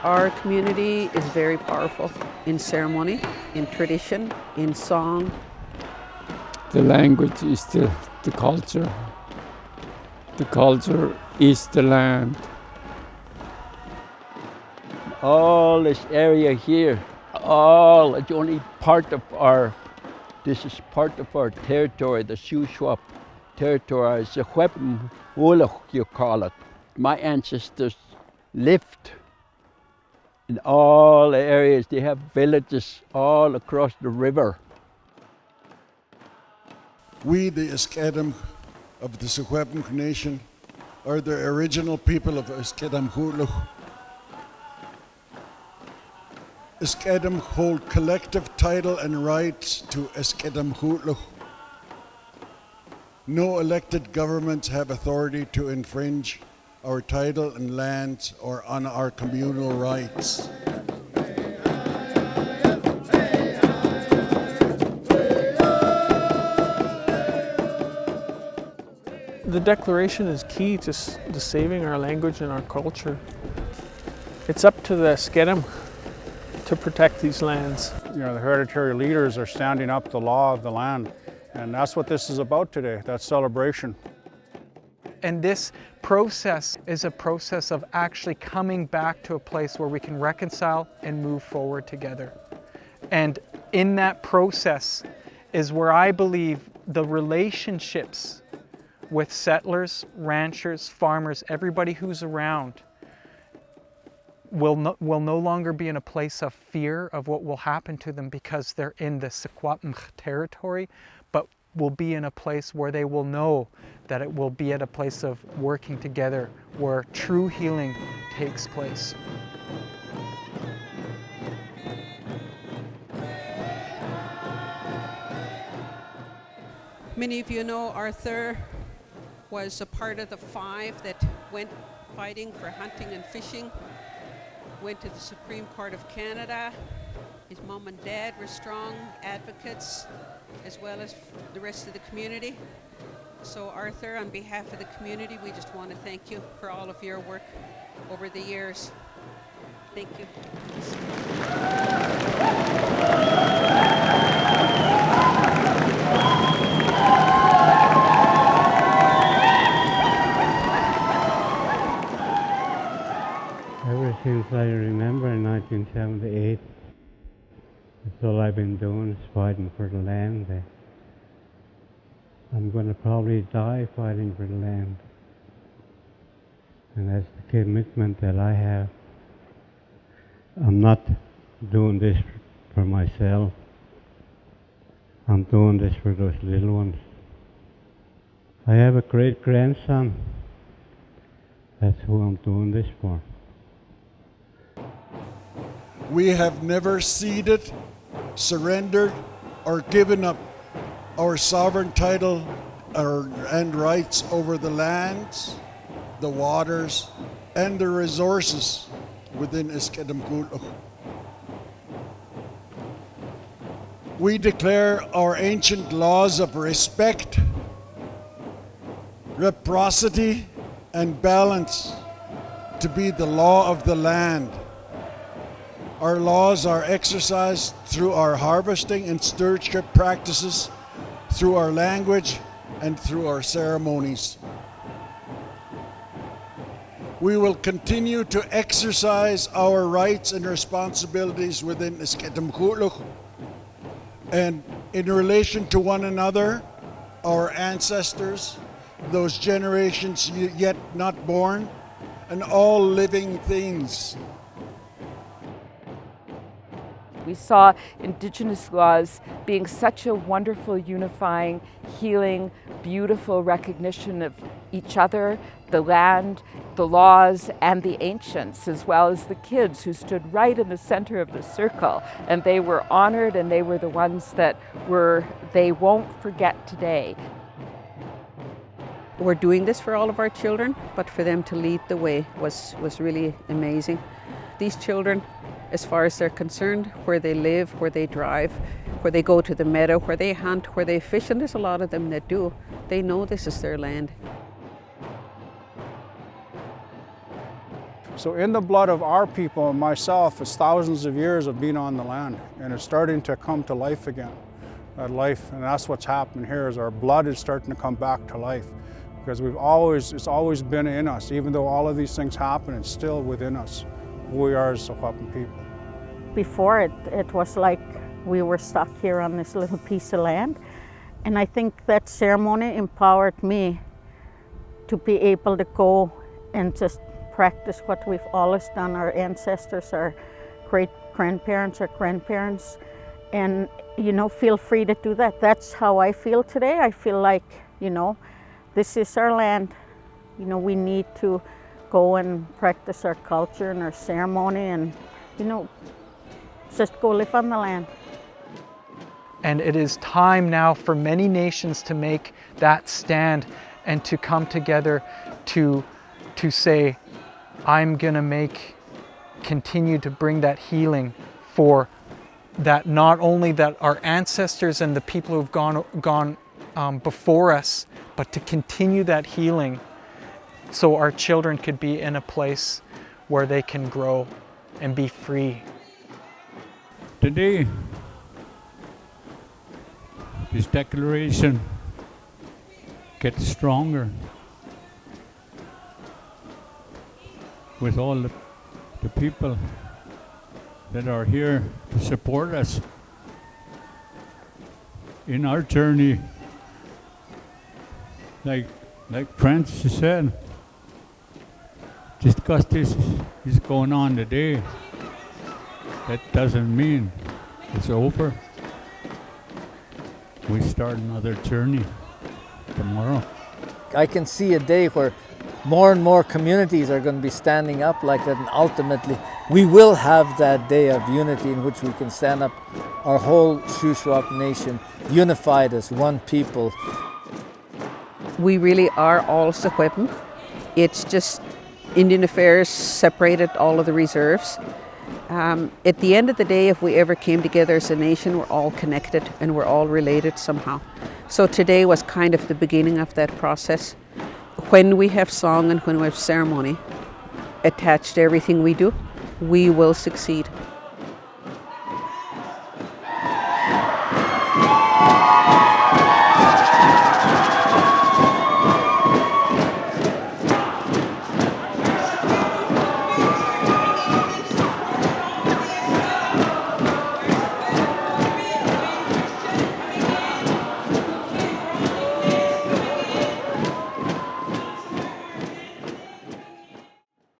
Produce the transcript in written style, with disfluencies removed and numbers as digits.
Our community is very powerful in ceremony, in tradition, in song. The language is the culture. The culture is the land. All this area here, it's only part of this is part of our territory, the Shuswap territory, Secwepemc, you call it. My ancestors lived in all the areas. They have villages all across the river. We, the Esk'etemc of the Secwepemc Nation, are the original people of Esk'etemculucw. Esk'etemc hold collective title and rights to Esk'etemculucw. No elected governments have authority to infringe our title and lands or on our communal rights. The declaration is key to saving our language and our culture. It's up to the Esk'etemc to protect these lands. You know, the hereditary leaders are standing up the law of the land, and that's what this is about today, that celebration. And this process is a process of actually coming back to a place where we can reconcile and move forward together. And in that process is where I believe the relationships with settlers, ranchers, farmers, everybody who's around will no longer be in a place of fear of what will happen to them because they're in the Secwepemc territory, but will be in a place where they will know that it will be at a place of working together where true healing takes place. Many of you know Arthur was a part of the 5 that went fighting for hunting and fishing, went to the Supreme Court of Canada. His mom and dad were strong advocates, as well as the rest of the community. So Arthur, on behalf of the community, we just want to thank you for all of your work over the years. Thank you. Ever since I remember in 1978, that's all I've been doing is fighting for the land. I'm going to probably die fighting for the land. And that's the commitment that I have. I'm not doing this for myself. I'm doing this for those little ones. I have a great grandson. That's who I'm doing this for. We have never ceded, surrendered, or given up our sovereign title and rights over the lands, the waters, and the resources within Esk'etemculucw. We declare our ancient laws of respect, reciprocity, and balance to be the law of the land. Our laws are exercised through our harvesting and stewardship practices, through our language, and through our ceremonies. We will continue to exercise our rights and responsibilities within Esk'etemculucw and in relation to one another, our ancestors, those generations yet not born, and all living things. We saw Indigenous laws being such a wonderful, unifying, healing, beautiful recognition of each other, the land, the laws, and the ancients, as well as the kids who stood right in the center of the circle. And they were honored, and they were the ones that they won't forget today. We're doing this for all of our children, but for them to lead the way was really amazing. These children, as far as they're concerned, where they live, where they drive, where they go to the meadow, where they hunt, where they fish, and there's a lot of them that do, they know this is their land. So in the blood of our people and myself, it's thousands of years of being on the land, and it's starting to come to life again. That life, and that's what's happening here, is our blood is starting to come back to life. Because it's always been in us. Even though all of these things happen, it's still within us, who we are as Secwepemc people. Before it was like we were stuck here on this little piece of land. And I think that ceremony empowered me to be able to go and just practice what we've always done, our ancestors, our great-grandparents, our grandparents, and, you know, feel free to do that. That's how I feel today. I feel like, you know, this is our land. You know, we need to go and practice our culture and our ceremony and, you know, just go live on the land. And it is time now for many nations to make that stand and to come together to say, I'm gonna continue to bring that healing for that, not only that our ancestors and the people who've gone before us, but to continue that healing so our children could be in a place where they can grow and be free. Today, this declaration gets stronger with all the people that are here to support us in our journey. Like Francis said, just because this is going on today, that doesn't mean it's over. We start another journey tomorrow. I can see a day where more and more communities are going to be standing up like that, and ultimately we will have that day of unity in which we can stand up, our whole Secwepemc Nation, unified as one people. We really are all Secwepemc. It's just Indian Affairs separated all of the reserves. At the end of the day, if we ever came together as a nation, we're all connected and we're all related somehow. So today was kind of the beginning of that process. When we have song and when we have ceremony attached to everything we do, we will succeed.